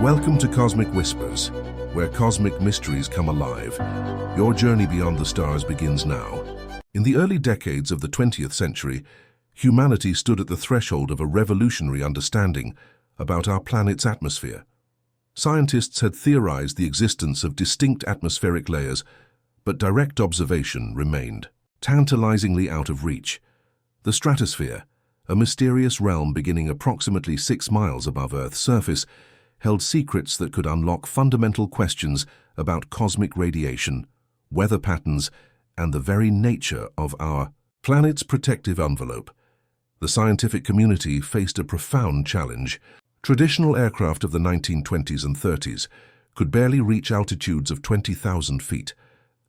Welcome to Cosmic Whispers, where cosmic mysteries come alive. Your journey beyond the stars begins now. In the early decades of the 20th century, humanity stood at the threshold of a revolutionary understanding about our planet's atmosphere. Scientists had theorized the existence of distinct atmospheric layers, but direct observation remained tantalizingly out of reach. The stratosphere, a mysterious realm beginning approximately 6 miles above Earth's surface, held secrets that could unlock fundamental questions about cosmic radiation, weather patterns, and the very nature of our planet's protective envelope. The scientific community faced a profound challenge. Traditional aircraft of the 1920s and 30s could barely reach altitudes of 20,000 feet,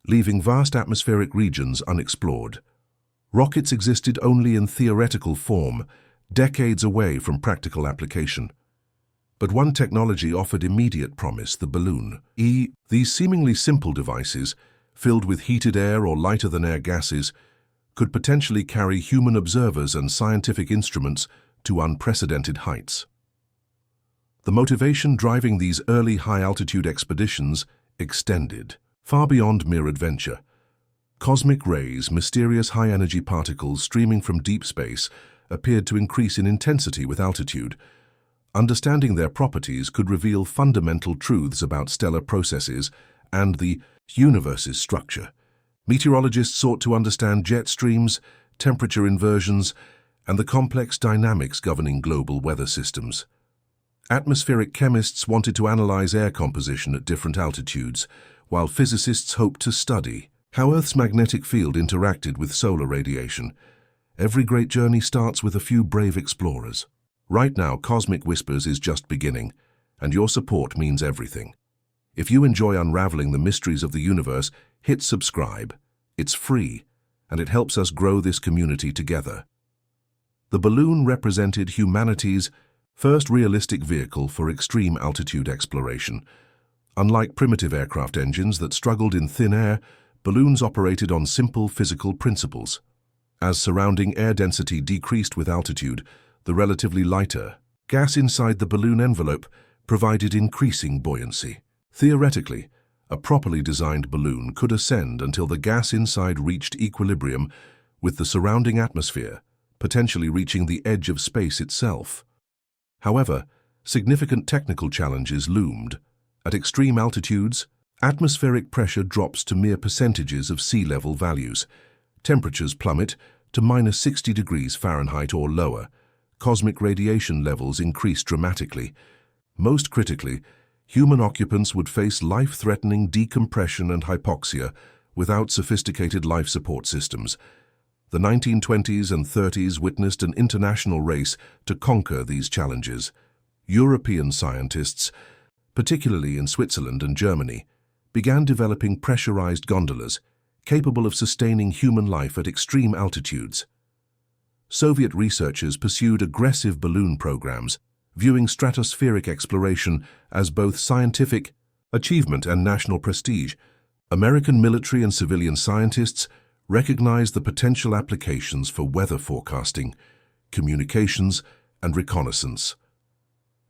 leaving vast atmospheric regions unexplored. Rockets existed only in theoretical form, decades away from practical application. But one technology offered immediate promise: the balloon. These seemingly simple devices, filled with heated air or lighter-than-air gases, could potentially carry human observers and scientific instruments to unprecedented heights. The motivation driving these early high-altitude expeditions extended far beyond mere adventure. Cosmic rays, mysterious high-energy particles streaming from deep space, appeared to increase in intensity with altitude. Understanding their properties could reveal fundamental truths about stellar processes and the universe's structure. Meteorologists sought to understand jet streams, temperature inversions, and the complex dynamics governing global weather systems. Atmospheric chemists wanted to analyze air composition at different altitudes, while physicists hoped to study how Earth's magnetic field interacted with solar radiation. Every great journey starts with a few brave explorers. Right now, Cosmic Whispers is just beginning, and your support means everything. If you enjoy unraveling the mysteries of the universe, hit subscribe. It's free, and it helps us grow this community together. The balloon represented humanity's first realistic vehicle for extreme altitude exploration. Unlike primitive aircraft engines that struggled in thin air, balloons operated on simple physical principles. As surrounding air density decreased with altitude, the relatively lighter gas inside the balloon envelope provided increasing buoyancy. Theoretically, a properly designed balloon could ascend until the gas inside reached equilibrium with the surrounding atmosphere, potentially reaching the edge of space itself. However, significant technical challenges loomed. At extreme altitudes, atmospheric pressure drops to mere percentages of sea level values. Temperatures plummet to -60 degrees Fahrenheit or lower. Cosmic radiation levels increase dramatically. Most critically, human occupants would face life-threatening decompression and hypoxia without sophisticated life support systems. The 1920s and 30s witnessed an international race to conquer these challenges. European scientists, particularly in Switzerland and Germany, began developing pressurized gondolas capable of sustaining human life at extreme altitudes. Soviet researchers pursued aggressive balloon programs, viewing stratospheric exploration as both scientific achievement and national prestige. American military and civilian scientists recognized the potential applications for weather forecasting, communications, and reconnaissance.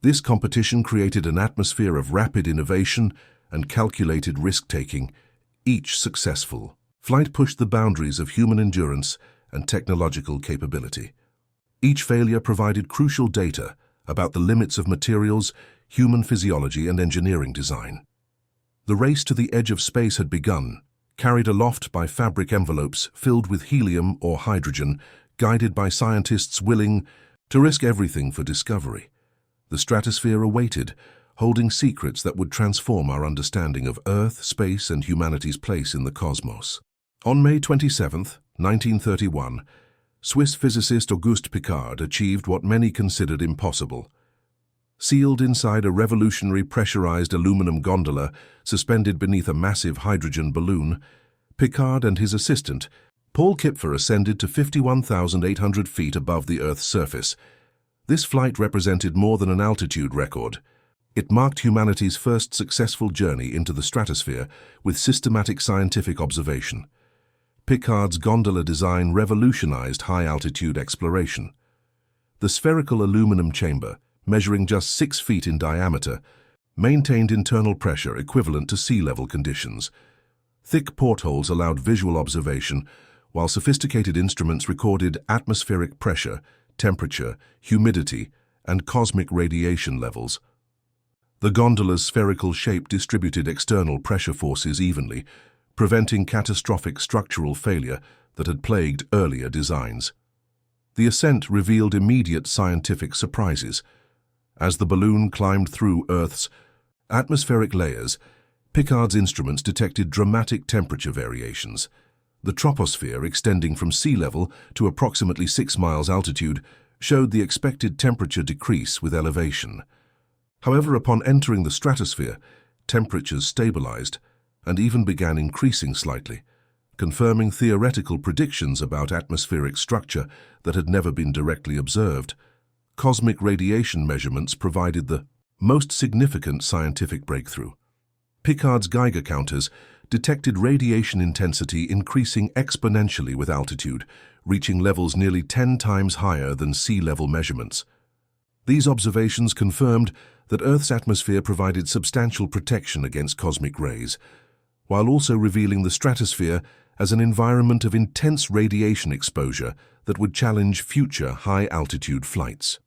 This competition created an atmosphere of rapid innovation and calculated risk-taking. Each successful flight pushed the boundaries of human endurance and technological capability. Each failure provided crucial data about the limits of materials, human physiology, and engineering design. The race to the edge of space had begun, carried aloft by fabric envelopes filled with helium or hydrogen, guided by scientists willing to risk everything for discovery. The stratosphere awaited, holding secrets that would transform our understanding of Earth, space, and humanity's place in the cosmos. On May 27, 1931, Swiss physicist Auguste Piccard achieved what many considered impossible. Sealed inside a revolutionary pressurized aluminum gondola suspended beneath a massive hydrogen balloon, Piccard and his assistant, Paul Kipfer, ascended to 51,800 feet above the Earth's surface. This flight represented more than an altitude record. It marked humanity's first successful journey into the stratosphere with systematic scientific observation. Piccard's gondola design revolutionized high-altitude exploration. The spherical aluminum chamber, measuring just 6 feet in diameter, maintained internal pressure equivalent to sea level conditions. Thick portholes allowed visual observation, while sophisticated instruments recorded atmospheric pressure, temperature, humidity, and cosmic radiation levels. The gondola's spherical shape distributed external pressure forces evenly, preventing catastrophic structural failure that had plagued earlier designs. The ascent revealed immediate scientific surprises. As the balloon climbed through Earth's atmospheric layers, Piccard's instruments detected dramatic temperature variations. The troposphere, extending from sea level to approximately 6 miles altitude, showed the expected temperature decrease with elevation. However, upon entering the stratosphere, temperatures stabilized and even began increasing slightly, confirming theoretical predictions about atmospheric structure that had never been directly observed. Cosmic radiation measurements provided the most significant scientific breakthrough. Piccard's Geiger counters detected radiation intensity increasing exponentially with altitude, reaching levels nearly 10 times higher than sea-level measurements. These observations confirmed that Earth's atmosphere provided substantial protection against cosmic rays, while also revealing the stratosphere as an environment of intense radiation exposure that would challenge future high-altitude flights.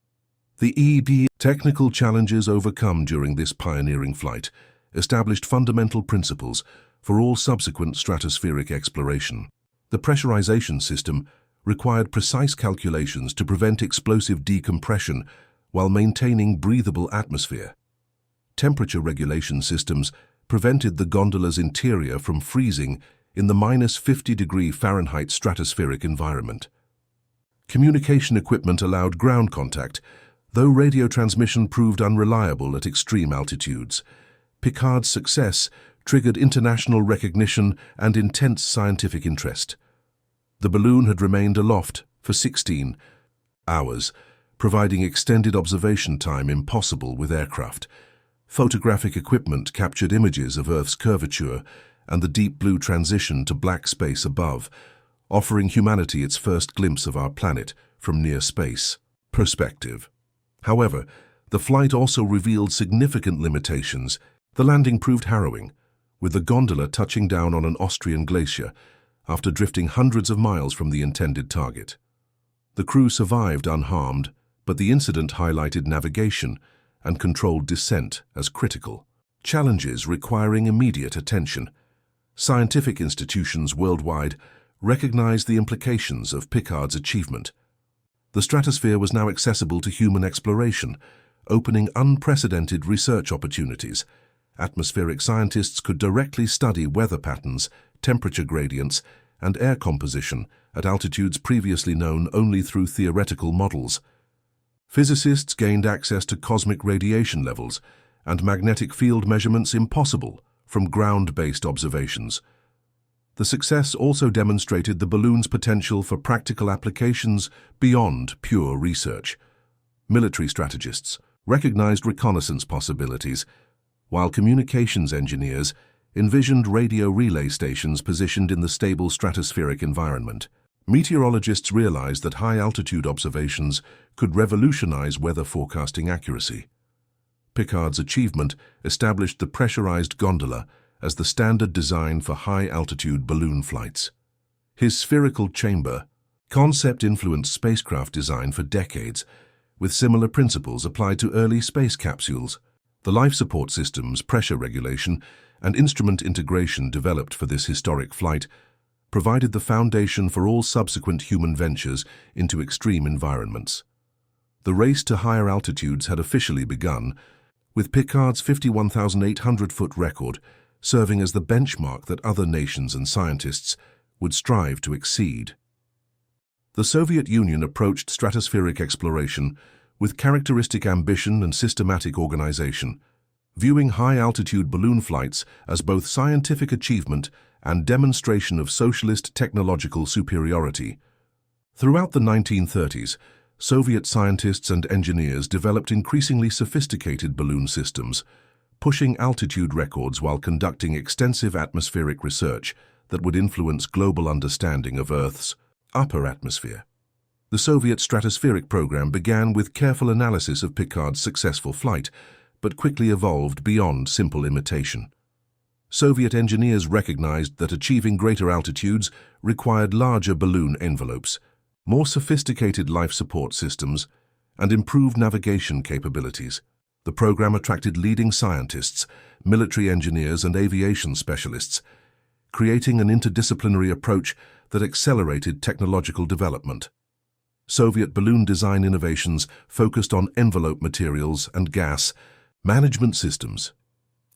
The technical challenges overcome during this pioneering flight established fundamental principles for all subsequent stratospheric exploration. The pressurization system required precise calculations to prevent explosive decompression while maintaining breathable atmosphere. Temperature regulation systems prevented the gondola's interior from freezing in the -50°F stratospheric environment. Communication equipment allowed ground contact, though radio transmission proved unreliable at extreme altitudes. Piccard's success triggered international recognition and intense scientific interest. The balloon had remained aloft for 16 hours, providing extended observation time impossible with aircraft. Photographic equipment captured images of Earth's curvature and the deep blue transition to black space above, offering humanity its first glimpse of our planet from near space perspective. However, the flight also revealed significant limitations. The landing proved harrowing, with the gondola touching down on an Austrian glacier after drifting hundreds of miles from the intended target. The crew survived unharmed, but the incident highlighted navigation and controlled descent as critical. Challenges requiring immediate attention. Scientific institutions worldwide recognized the implications of Piccard's achievement. The stratosphere was now accessible to human exploration, opening unprecedented research opportunities. Atmospheric scientists could directly study weather patterns, temperature gradients, and air composition at altitudes previously known only through theoretical models. Physicists gained access to cosmic radiation levels and magnetic field measurements impossible from ground-based observations. The success also demonstrated the balloon's potential for practical applications beyond pure research. Military strategists recognized reconnaissance possibilities, while communications engineers envisioned radio relay stations positioned in the stable stratospheric environment. Meteorologists realized that high-altitude observations could revolutionize weather forecasting accuracy. Piccard's achievement established the pressurized gondola as the standard design for high-altitude balloon flights. His spherical chamber concept influenced spacecraft design for decades, with similar principles applied to early space capsules. The life support systems, pressure regulation, and instrument integration developed for this historic flight provided the foundation for all subsequent human ventures into extreme environments. The race to higher altitudes had officially begun, with Piccard's 51,800-foot record serving as the benchmark that other nations and scientists would strive to exceed. The Soviet Union approached stratospheric exploration with characteristic ambition and systematic organization, viewing high-altitude balloon flights as both scientific achievement and demonstration of socialist technological superiority. Throughout the 1930s, Soviet scientists and engineers developed increasingly sophisticated balloon systems, pushing altitude records while conducting extensive atmospheric research that would influence global understanding of Earth's upper atmosphere. The Soviet stratospheric program began with careful analysis of Piccard's successful flight, but quickly evolved beyond simple imitation. Soviet engineers recognized that achieving greater altitudes required larger balloon envelopes, more sophisticated life support systems, and improved navigation capabilities. The program attracted leading scientists, military engineers, and aviation specialists, creating an interdisciplinary approach that accelerated technological development. Soviet balloon design innovations focused on envelope materials and gas management systems.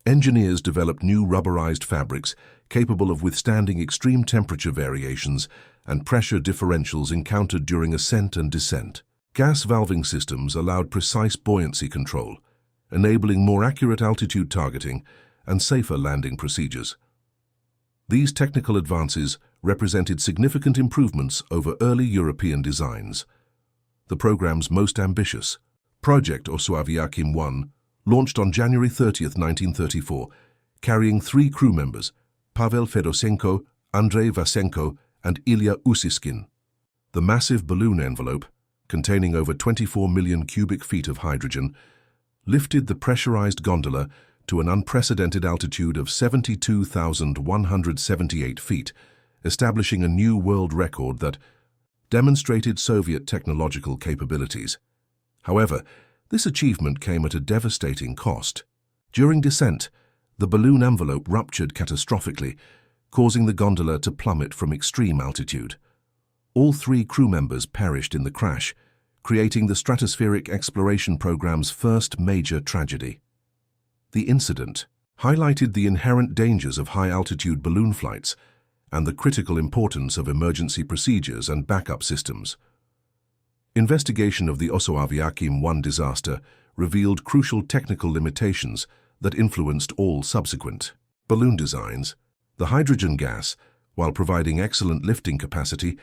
Engineers developed new rubberized fabrics capable of withstanding extreme temperature variations and pressure differentials encountered during ascent and descent. Gas valving systems allowed precise buoyancy control, enabling more accurate altitude targeting and safer landing procedures. These technical advances represented significant improvements over early European designs. The program's most ambitious, Project Osoaviakhim-1, launched on January 30, 1934, carrying 3 crew members, Pavel Fedosenko, Andrei Vasenko, and Ilya Usiskin. The massive balloon envelope, containing over 24 million cubic feet of hydrogen, lifted the pressurized gondola to an unprecedented altitude of 72,178 feet, establishing a new world record that demonstrated Soviet technological capabilities. However, this achievement came at a devastating cost. During descent, the balloon envelope ruptured catastrophically, causing the gondola to plummet from extreme altitude. All 3 crew members perished in the crash, creating the stratospheric exploration program's first major tragedy. The incident highlighted the inherent dangers of high-altitude balloon flights and the critical importance of emergency procedures and backup systems. Investigation of the Osoaviakhim-1 disaster revealed crucial technical limitations that influenced all subsequent balloon designs. The hydrogen gas, while providing excellent lifting capacity,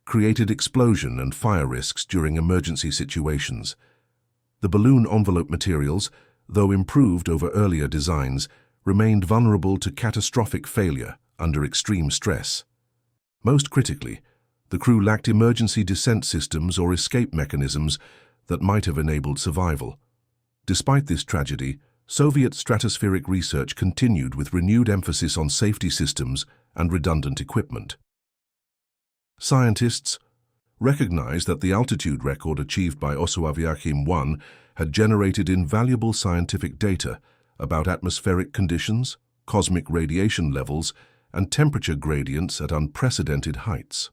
created explosion and fire risks during emergency situations. The balloon envelope materials, though improved over earlier designs, remained vulnerable to catastrophic failure under extreme stress. Most critically, the crew lacked emergency descent systems or escape mechanisms that might have enabled survival. Despite this tragedy, Soviet stratospheric research continued with renewed emphasis on safety systems and redundant equipment. Scientists recognized that the altitude record achieved by Osoaviakhim-1 had generated invaluable scientific data about atmospheric conditions, cosmic radiation levels, and temperature gradients at unprecedented heights.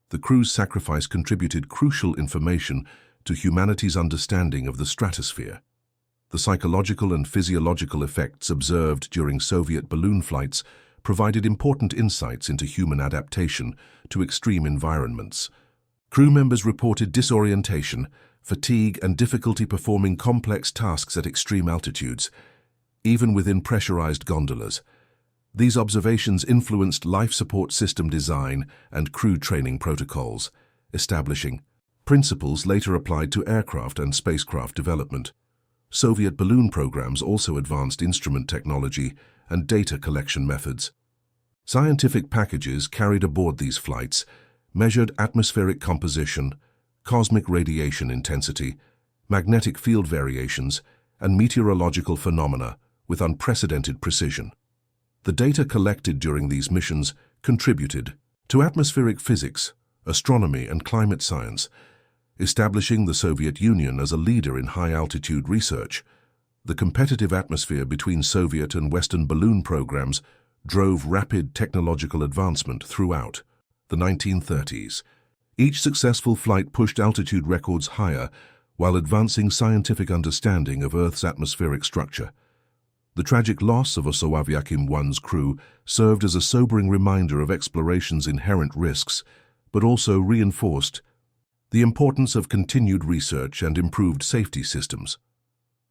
The crew's sacrifice contributed crucial information to humanity's understanding of the stratosphere. The psychological and physiological effects observed during Soviet balloon flights provided important insights into human adaptation to extreme environments. Crew members reported disorientation, fatigue, and difficulty performing complex tasks at extreme altitudes, even within pressurized gondolas. These observations influenced life support system design and crew training protocols, establishing principles later applied to aircraft and spacecraft development. Soviet balloon programs also advanced instrument technology and data collection methods. Scientific packages carried aboard these flights measured atmospheric composition, cosmic radiation intensity, magnetic field variations, and meteorological phenomena with unprecedented precision. The data collected during these missions contributed to atmospheric physics, astronomy, and climate science, establishing the Soviet Union as a leader in high-altitude research. The competitive atmosphere between Soviet and Western balloon programs drove rapid technological advancement throughout the 1930s. Each successful flight pushed altitude records higher while advancing scientific understanding of Earth's atmospheric structure. The tragic loss of Osoaviakhim-1's crew served as a sobering reminder of exploration's inherent risks, but also reinforced the importance of continued research and improved safety systems.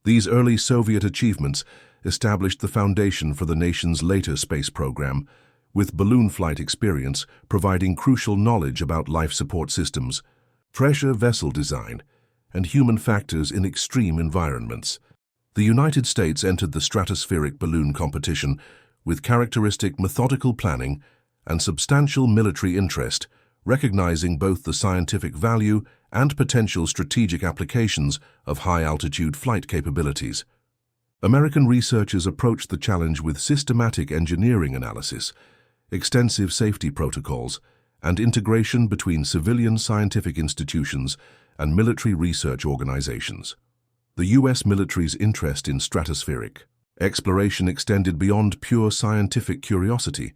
These early Soviet achievements established the foundation for the nation's later space program, with balloon flight experience providing crucial knowledge about life support systems, pressure vessel design, and human factors in extreme environments. The United States entered the stratospheric balloon competition with characteristic methodical planning and substantial military interest, recognizing both the scientific value and potential strategic applications of high-altitude flight capabilities. American researchers approached the challenge with systematic engineering analysis, extensive safety protocols, and integration between civilian scientific institutions and military research organizations. The U.S. military's interest in stratospheric exploration extended beyond pure scientific curiosity.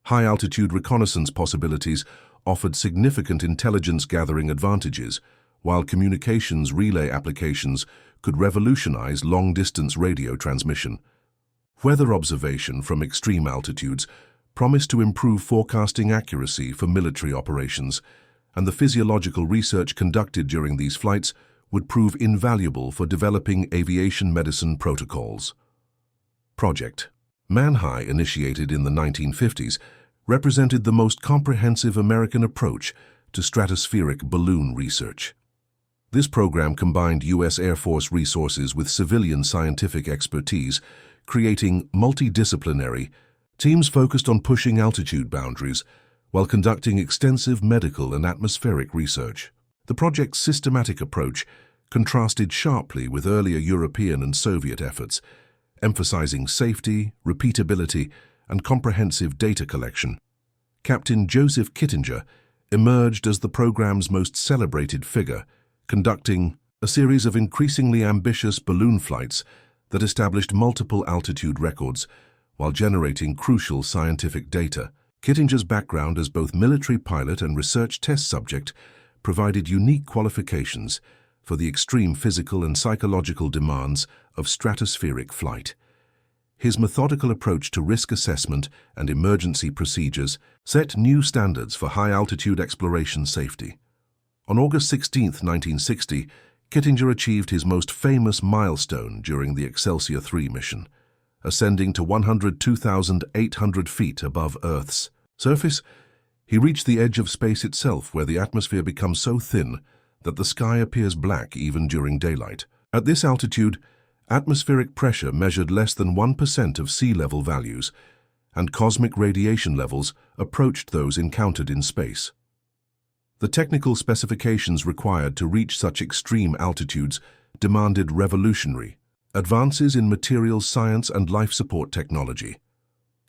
High-altitude reconnaissance possibilities offered significant intelligence-gathering advantages, while communications relay applications could revolutionize long-distance radio transmission. Weather observation from extreme altitudes promised to improve forecasting accuracy for military operations, and the physiological research conducted during these flights would prove invaluable for developing aviation medicine protocols. Project Man-High, initiated in the 1950s, represented the most comprehensive American approach to stratospheric balloon research. This program combined U.S. Air Force resources with civilian scientific expertise, creating multidisciplinary teams focused on pushing altitude boundaries while conducting extensive medical and atmospheric research. The project's systematic approach contrasted sharply with earlier European and Soviet efforts, emphasizing safety, repeatability, and comprehensive data collection. Captain Joseph Kittinger emerged as the program's most celebrated figure, conducting a series of increasingly ambitious balloon flights that established multiple altitude records while generating crucial scientific data. Kittinger's background as both military pilot and research test subject provided unique qualifications for the extreme physical and psychological demands of stratospheric flight. His methodical approach to risk assessment and emergency procedures set new standards for high-altitude exploration safety. On August 16, 1960, Kittinger achieved his most famous milestone during the Excelsior 3 mission, ascending to 102,800 feet above Earth's surface. He reached the edge of space itself, where the atmosphere becomes so thin that the sky appears black even during daylight. At this altitude, atmospheric pressure measured less than 1% of sea level values, and cosmic radiation levels approached those encountered in space. The technical specifications required to reach such extreme altitudes demanded revolutionary advances in materials science and life support technology.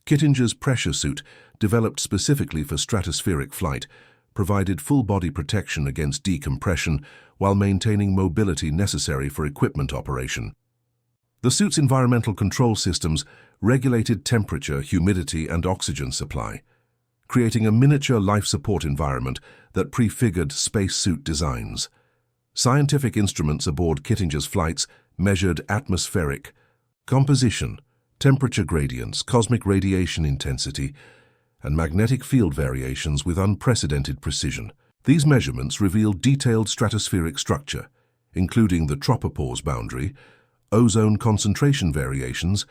Kittinger's pressure suit, developed specifically for stratospheric flight, provided full-body protection against decompression while maintaining mobility necessary for equipment operation. The suit's environmental control systems regulated temperature, humidity, and oxygen supply, creating a miniature life support environment that prefigured spacesuit designs. Scientific instruments aboard Kittinger's flights measured atmospheric composition, temperature gradients, cosmic radiation intensity, and magnetic field variations with unprecedented precision. These measurements revealed detailed stratospheric structure, including the tropopause boundary, ozone concentration variations,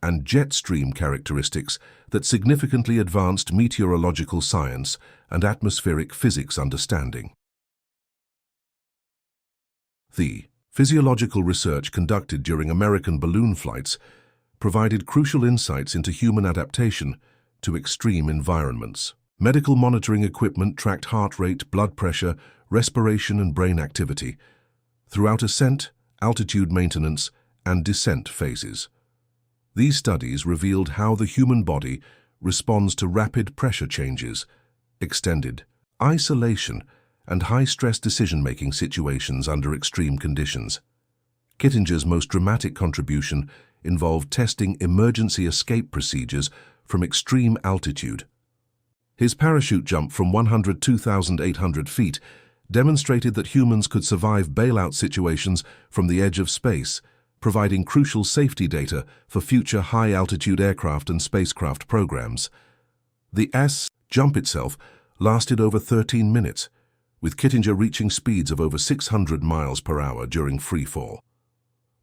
and jet stream characteristics that significantly advanced meteorological science and atmospheric physics understanding. The physiological research conducted during American balloon flights provided crucial insights into human adaptation to extreme environments. Medical monitoring equipment tracked heart rate, blood pressure, respiration, and brain activity throughout ascent, altitude maintenance, and descent phases. These studies revealed how the human body responds to rapid pressure changes, extended isolation, and high-stress decision-making situations under extreme conditions. Kittinger's most dramatic contribution involved testing emergency escape procedures from extreme altitude. His parachute jump from 102,800 feet demonstrated that humans could survive bailout situations from the edge of space, providing crucial safety data for future high-altitude aircraft and spacecraft programs. The jump itself lasted over 13 minutes, with Kittinger reaching speeds of over 600 miles per hour during free fall.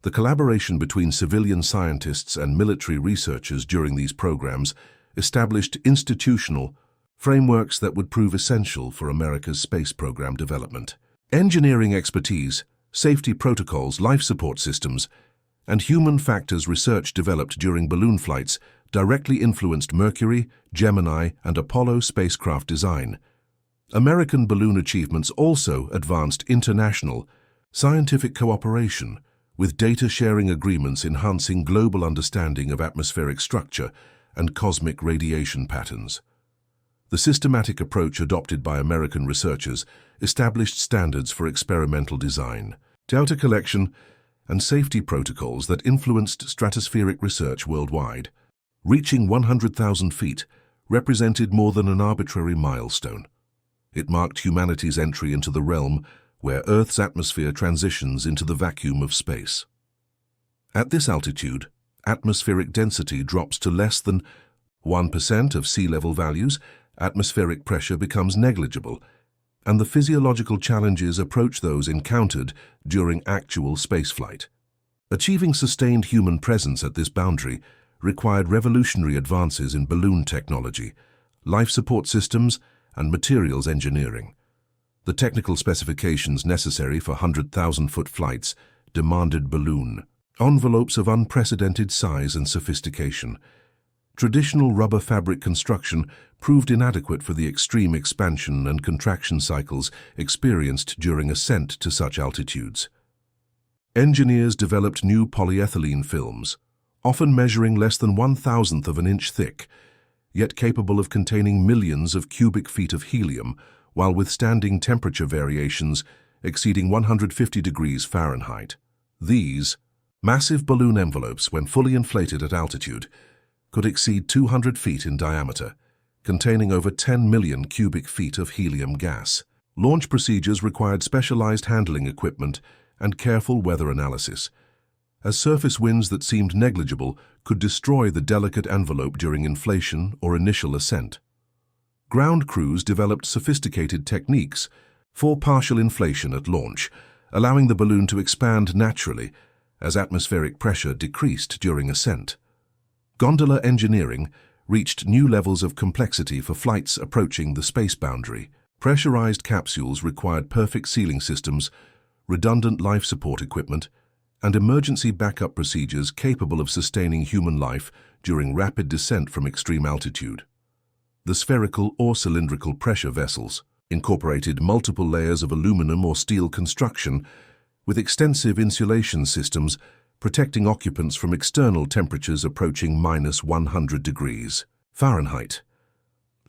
The collaboration between civilian scientists and military researchers during these programs established institutional frameworks that would prove essential for America's space program development. Engineering expertise, safety protocols, life support systems, and human factors research developed during balloon flights directly influenced Mercury, Gemini, and Apollo spacecraft design. American balloon achievements also advanced international scientific cooperation, with data-sharing agreements enhancing global understanding of atmospheric structure and cosmic radiation patterns. The systematic approach adopted by American researchers established standards for experimental design, data collection, and safety protocols that influenced stratospheric research worldwide. Reaching 100,000 feet represented more than an arbitrary milestone. It marked humanity's entry into the realm where Earth's atmosphere transitions into the vacuum of space. At this altitude, atmospheric density drops to less than 1% of sea level values, atmospheric pressure becomes negligible, and the physiological challenges approach those encountered during actual spaceflight. Achieving sustained human presence at this boundary required revolutionary advances in balloon technology, life support systems, and materials engineering. The technical specifications necessary for 100,000-foot flights demanded balloon envelopes of unprecedented size and sophistication. Traditional rubber fabric construction proved inadequate for the extreme expansion and contraction cycles experienced during ascent to such altitudes. Engineers developed new polyethylene films, often measuring less than 1/1000th of an inch thick, yet capable of containing millions of cubic feet of helium while withstanding temperature variations exceeding 150 degrees Fahrenheit. These massive balloon envelopes, when fully inflated at altitude, could exceed 200 feet in diameter, containing over 10 million cubic feet of helium gas. Launch procedures required specialized handling equipment and careful weather analysis, as surface winds that seemed negligible could destroy the delicate envelope during inflation or initial ascent. Ground crews developed sophisticated techniques for partial inflation at launch, allowing the balloon to expand naturally as atmospheric pressure decreased during ascent. Gondola engineering reached new levels of complexity for flights approaching the space boundary. Pressurized capsules required perfect sealing systems, redundant life support equipment, and emergency backup procedures capable of sustaining human life during rapid descent from extreme altitude. The spherical or cylindrical pressure vessels incorporated multiple layers of aluminum or steel construction with extensive insulation systems protecting occupants from external temperatures approaching -100 degrees Fahrenheit.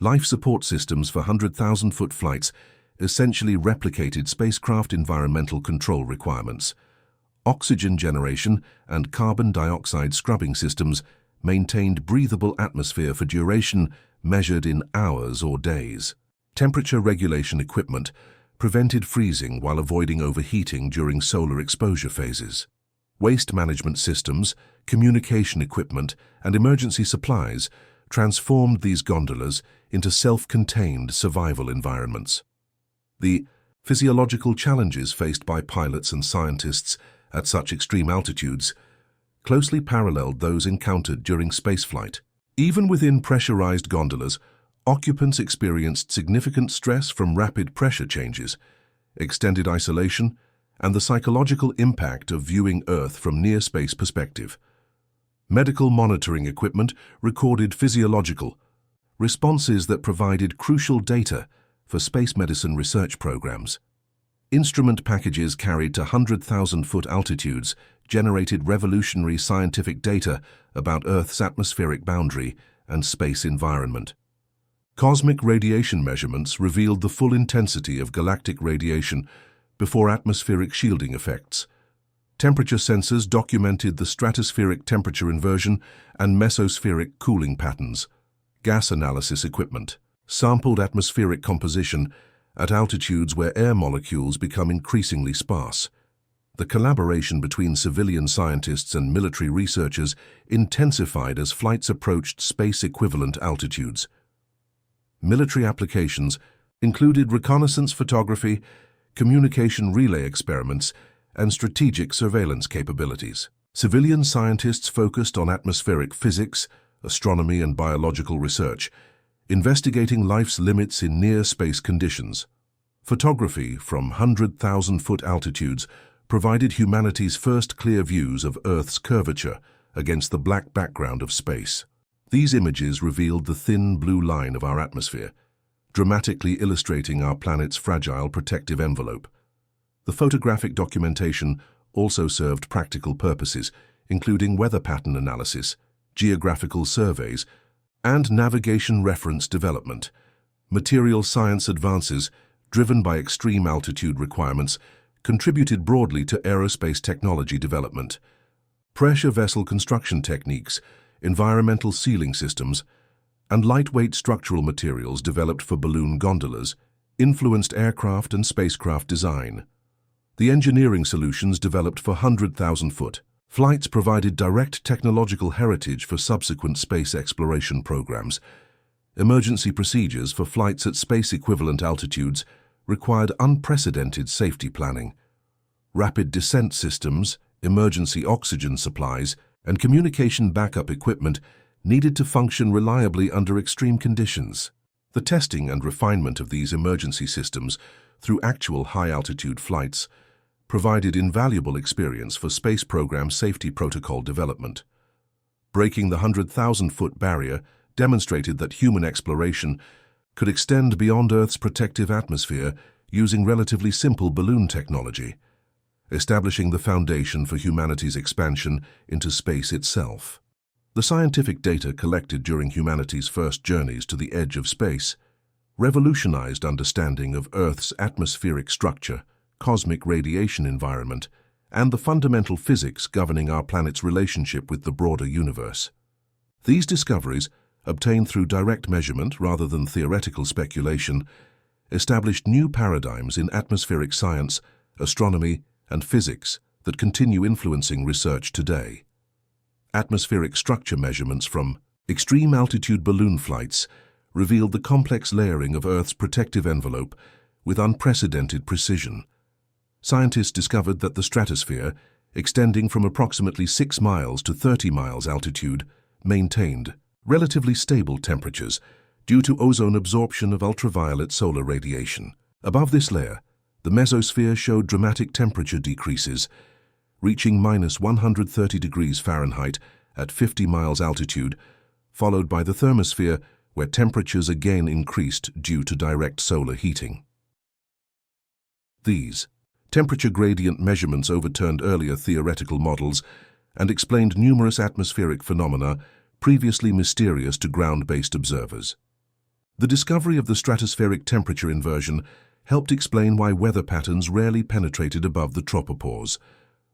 Life support systems for 100,000-foot flights essentially replicated spacecraft environmental control requirements. Oxygen generation and carbon dioxide scrubbing systems maintained breathable atmosphere for duration measured in hours or days. Temperature regulation equipment prevented freezing while avoiding overheating during solar exposure phases. Waste management systems, communication equipment, and emergency supplies transformed these gondolas into self-contained survival environments. The physiological challenges faced by pilots and scientists at such extreme altitudes closely paralleled those encountered during spaceflight. Even within pressurized gondolas, occupants experienced significant stress from rapid pressure changes, extended isolation, and the psychological impact of viewing Earth from near-space perspective. Medical monitoring equipment recorded physiological responses that provided crucial data for space medicine research programs. Instrument packages carried to 100,000-foot altitudes generated revolutionary scientific data about Earth's atmospheric boundary and space environment. Cosmic radiation measurements revealed the full intensity of galactic radiation before atmospheric shielding effects. Temperature sensors documented the stratospheric temperature inversion and mesospheric cooling patterns. Gas analysis equipment sampled atmospheric composition at altitudes where air molecules become increasingly sparse. The collaboration between civilian scientists and military researchers intensified as flights approached space-equivalent altitudes. Military applications included reconnaissance photography, communication relay experiments, and strategic surveillance capabilities. Civilian scientists focused on atmospheric physics, astronomy, and biological research, investigating life's limits in near-space conditions. Photography from 100,000-foot altitudes provided humanity's first clear views of Earth's curvature against the black background of space. These images revealed the thin blue line of our atmosphere, dramatically illustrating our planet's fragile protective envelope. The photographic documentation also served practical purposes, including weather pattern analysis, geographical surveys, and navigation reference development. Material science advances, driven by extreme altitude requirements, contributed broadly to aerospace technology development. Pressure vessel construction techniques, environmental sealing systems, and lightweight structural materials developed for balloon gondolas influenced aircraft and spacecraft design. The engineering solutions developed for 100,000-foot flights provided direct technological heritage for subsequent space exploration programs. Emergency procedures for flights at space-equivalent altitudes required unprecedented safety planning. Rapid descent systems, emergency oxygen supplies, and communication backup equipment needed to function reliably under extreme conditions. The testing and refinement of these emergency systems through actual high-altitude flights provided invaluable experience for space program safety protocol development. Breaking the 100,000-foot barrier demonstrated that human exploration could extend beyond Earth's protective atmosphere using relatively simple balloon technology, establishing the foundation for humanity's expansion into space itself. The scientific data collected during humanity's first journeys to the edge of space revolutionized understanding of Earth's atmospheric structure, cosmic radiation environment, and the fundamental physics governing our planet's relationship with the broader universe. These discoveries, obtained through direct measurement rather than theoretical speculation, established new paradigms in atmospheric science, astronomy, and physics that continue influencing research today. Atmospheric structure measurements from extreme altitude balloon flights revealed the complex layering of Earth's protective envelope with unprecedented precision. Scientists discovered that the stratosphere, extending from approximately 6 miles to 30 miles altitude, maintained relatively stable temperatures due to ozone absorption of ultraviolet solar radiation. Above this layer, the mesosphere showed dramatic temperature decreases, reaching -130 degrees Fahrenheit at 50 miles altitude, followed by the thermosphere, where temperatures again increased due to direct solar heating. These temperature gradient measurements overturned earlier theoretical models and explained numerous atmospheric phenomena previously mysterious to ground-based observers. The discovery of the stratospheric temperature inversion helped explain why weather patterns rarely penetrated above the tropopause,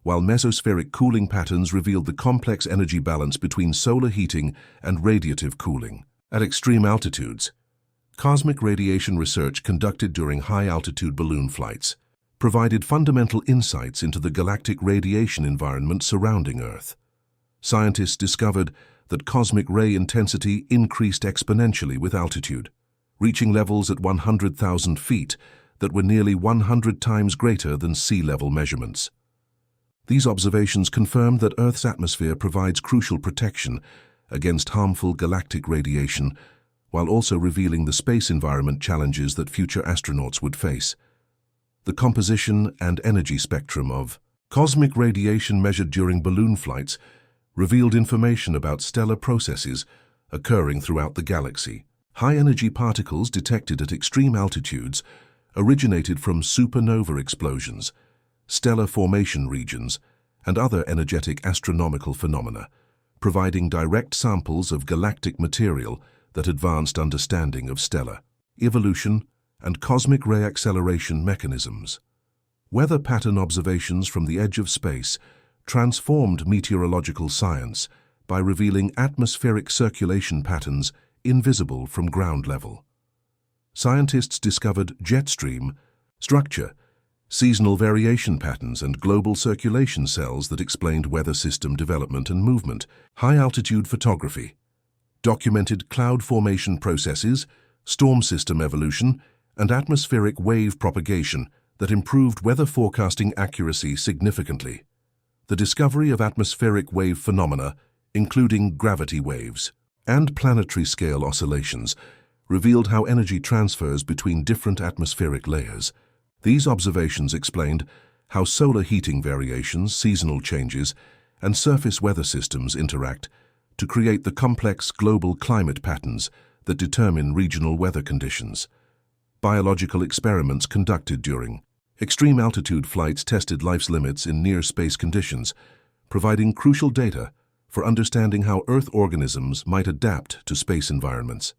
while mesospheric cooling patterns revealed the complex energy balance between solar heating and radiative cooling. At extreme altitudes, cosmic radiation research conducted during high-altitude balloon flights provided fundamental insights into the galactic radiation environment surrounding Earth. Scientists discovered that cosmic ray intensity increased exponentially with altitude, reaching levels at 100,000 feet that were nearly 100 times greater than sea level measurements. These observations confirmed that Earth's atmosphere provides crucial protection against harmful galactic radiation, while also revealing the space environment challenges that future astronauts would face. The composition and energy spectrum of cosmic radiation measured during balloon flights revealed information about stellar processes occurring throughout the galaxy. High-energy particles detected at extreme altitudes originated from supernova explosions, stellar formation regions, and other energetic astronomical phenomena, providing direct samples of galactic material that advanced understanding of stellar evolution and cosmic ray acceleration mechanisms. Weather pattern observations from the edge of space transformed meteorological science by revealing atmospheric circulation patterns invisible from ground level. Scientists discovered jet stream structure, seasonal variation patterns, and global circulation cells that explained weather system development and movement. High-altitude photography documented cloud formation processes, storm system evolution, and atmospheric wave propagation that improved weather forecasting accuracy significantly. The discovery of atmospheric wave phenomena, including gravity waves and planetary scale oscillations, revealed how energy transfers between different atmospheric layers. These observations explained how solar heating variations, seasonal changes, and surface weather systems interact to create the complex global climate patterns that determine regional weather conditions. Biological experiments conducted during Extreme altitude flights tested life's limits in near-space conditions, providing crucial data for understanding how Earth organisms might adapt to space environments.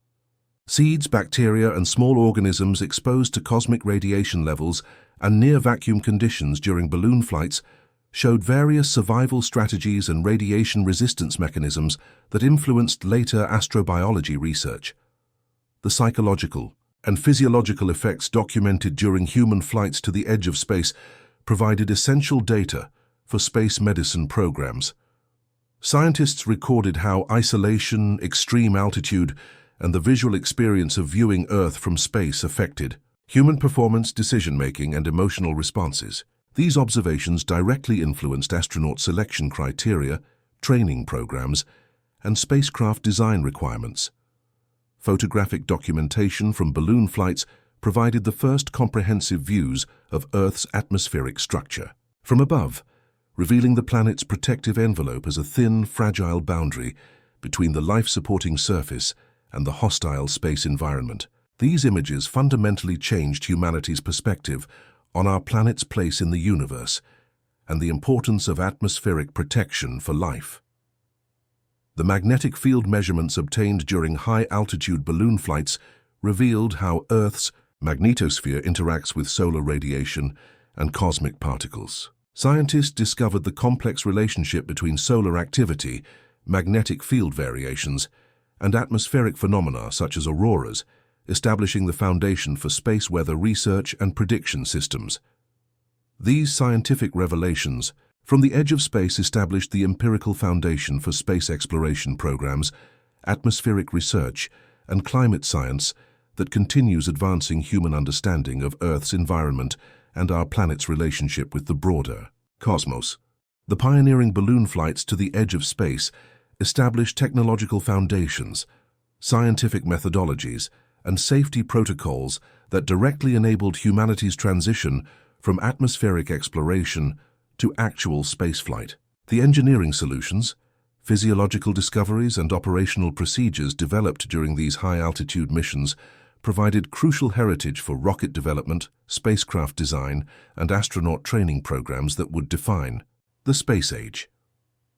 Seeds, bacteria, and small organisms exposed to cosmic radiation levels and near-vacuum conditions during balloon flights showed various survival strategies and radiation resistance mechanisms that influenced later astrobiology research. The psychological and physiological effects documented during human flights to the edge of space provided essential data for space medicine programs. Scientists recorded how isolation, extreme altitude, and the visual experience of viewing Earth from space affected human performance, decision-making, and emotional responses. These observations directly influenced astronaut selection criteria, training programs, and spacecraft design requirements. Photographic documentation from balloon flights provided the first comprehensive views of Earth's atmospheric structure from above, revealing the planet's protective envelope as a thin, fragile boundary between the life-supporting surface and the hostile space environment. These images fundamentally changed humanity's perspective on our planet's place in the universe and the importance of atmospheric protection for life. The magnetic field measurements obtained during high-altitude balloon flights revealed how Earth's magnetosphere interacts with solar radiation and cosmic particles. Scientists discovered the complex relationship between solar activity, magnetic field variations, and atmospheric phenomena such as auroras, establishing the foundation for space weather research and prediction systems. These scientific revelations from the edge of space established the empirical foundation for space exploration programs, atmospheric research, and climate science that continues advancing human understanding of Earth's environment and our planet's relationship with the broader cosmos. The pioneering balloon flights to the edge of space established technological foundations, scientific methodologies, and safety protocols that directly enabled humanity's transition from atmospheric exploration to actual spaceflight. The engineering solutions, physiological discoveries, and operational procedures developed during these high-altitude missions provided crucial heritage for rocket development, spacecraft design, and astronaut training programs that would define the space age.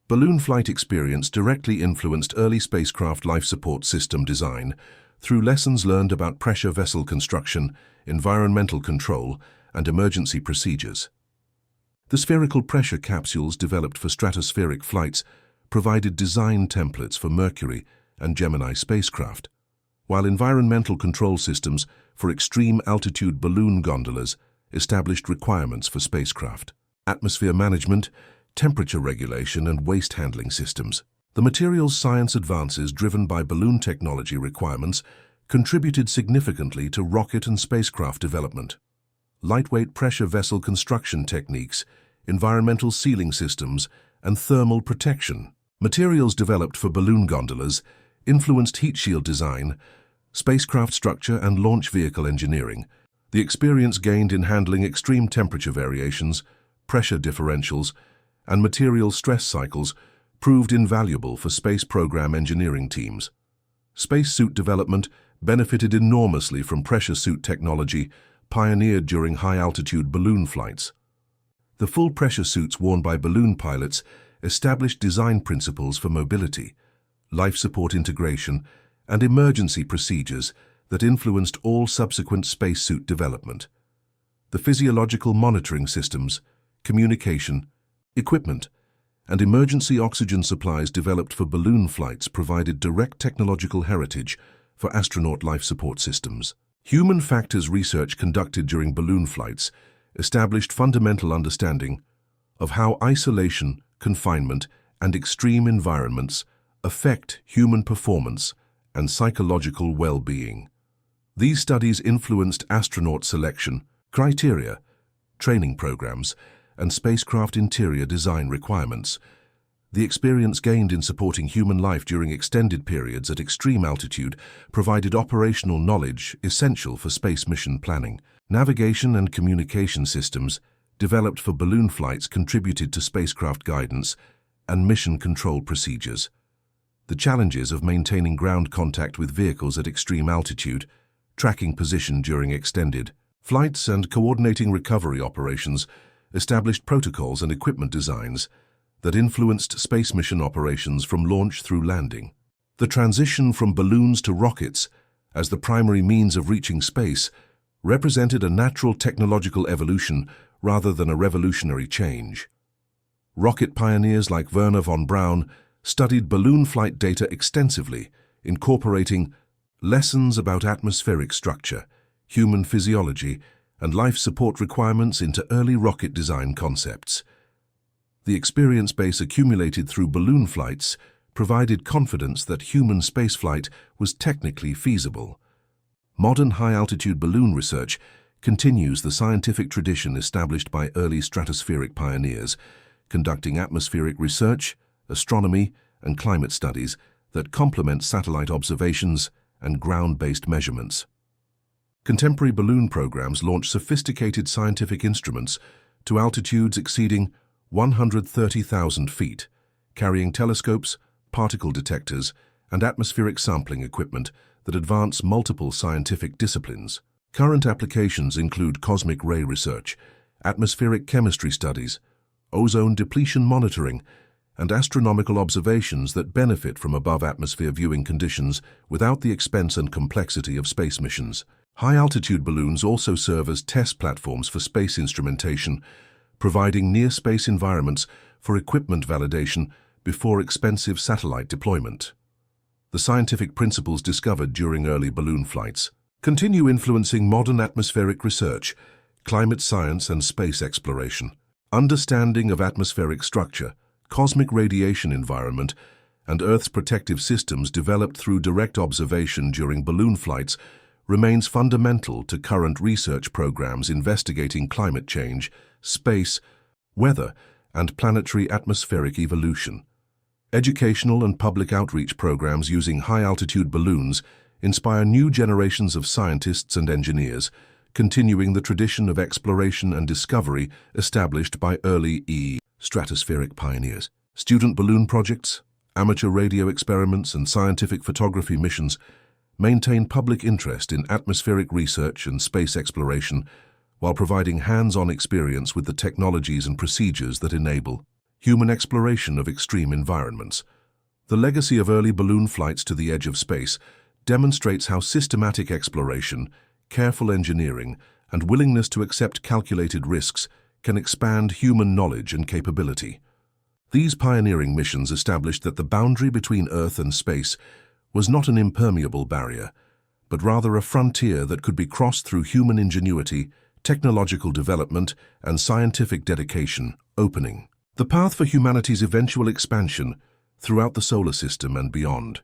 Balloon flight experience directly influenced early spacecraft life support system design through lessons learned about pressure vessel construction, environmental control, and emergency procedures. The spherical pressure capsules developed for stratospheric flights provided design templates for Mercury and Gemini spacecraft, while environmental control systems for extreme altitude balloon gondolas established requirements for spacecraft. Atmosphere management, temperature regulation, and waste handling systems. The materials science advances driven by balloon technology requirements contributed significantly to rocket and spacecraft development. Lightweight pressure vessel construction techniques, environmental sealing systems, and thermal protection. Materials developed for balloon gondolas influenced heat shield design, spacecraft structure, and launch vehicle engineering. The experience gained in handling extreme temperature variations, pressure differentials, and material stress cycles proved invaluable for space program engineering teams. Spacesuit development benefited enormously from pressure suit technology pioneered during high-altitude balloon flights. The full pressure suits worn by balloon pilots established design principles for mobility, life support integration, and emergency procedures that influenced all subsequent spacesuit development. The physiological monitoring systems, communication, equipment, and emergency oxygen supplies developed for balloon flights provided direct technological heritage for astronaut life support systems. Human factors research conducted during balloon flights established fundamental understanding of how isolation, confinement, and extreme environments affect human performance and psychological well-being. These studies influenced astronaut selection, criteria, training programs, and spacecraft interior design requirements. The experience gained in supporting human life during extended periods at extreme altitude provided operational knowledge essential for space mission planning. Navigation and communication systems developed for balloon flights contributed to spacecraft guidance and mission control procedures. The challenges of maintaining ground contact with vehicles at extreme altitude, tracking position during extended Flights and coordinating recovery operations established protocols and equipment designs that influenced space mission operations from launch through landing. The transition from balloons to rockets as the primary means of reaching space represented a natural technological evolution rather than a revolutionary change. Rocket pioneers like Wernher von Braun studied balloon flight data extensively, incorporating lessons about atmospheric structure, human physiology, and life support requirements into early rocket design concepts. The experience base accumulated through balloon flights provided confidence that human spaceflight was technically feasible. Modern high-altitude balloon research continues the scientific tradition established by early stratospheric pioneers, conducting atmospheric research, astronomy, and climate studies that complement satellite observations and ground-based measurements. Contemporary balloon programs launch sophisticated scientific instruments to altitudes exceeding 130,000 feet, carrying telescopes, particle detectors, and atmospheric sampling equipment that advance multiple scientific disciplines. Current applications include cosmic ray research, atmospheric chemistry studies, ozone depletion monitoring, and astronomical observations that benefit from above-atmosphere viewing conditions without the expense and complexity of space missions. High-altitude balloons also serve as test platforms for space instrumentation, providing near-space environments for equipment validation before expensive satellite deployment. The scientific principles discovered during early balloon flights continue influencing modern atmospheric research, climate science, and space exploration. Understanding of atmospheric structure, cosmic radiation environment, and Earth's protective systems developed through direct observation during balloon flights remains fundamental to current research programs investigating climate change, space, weather, and planetary atmospheric evolution. Educational and public outreach programs using high-altitude balloons inspire new generations of scientists and engineers, continuing the tradition of exploration and discovery established by early stratospheric pioneers. Student balloon projects, amateur radio experiments, and scientific photography missions maintain public interest in atmospheric research and space exploration while providing hands-on experience with the technologies and procedures that enable human exploration of extreme environments. The legacy of early balloon flights to the edge of space demonstrates how systematic exploration, careful engineering, and willingness to accept calculated risks can expand human knowledge and capability. These pioneering missions established that the boundary between Earth and space was not an impermeable barrier, but rather a frontier that could be crossed through human ingenuity, technological development, and scientific dedication, opening the path for humanity's eventual expansion throughout the solar system and beyond.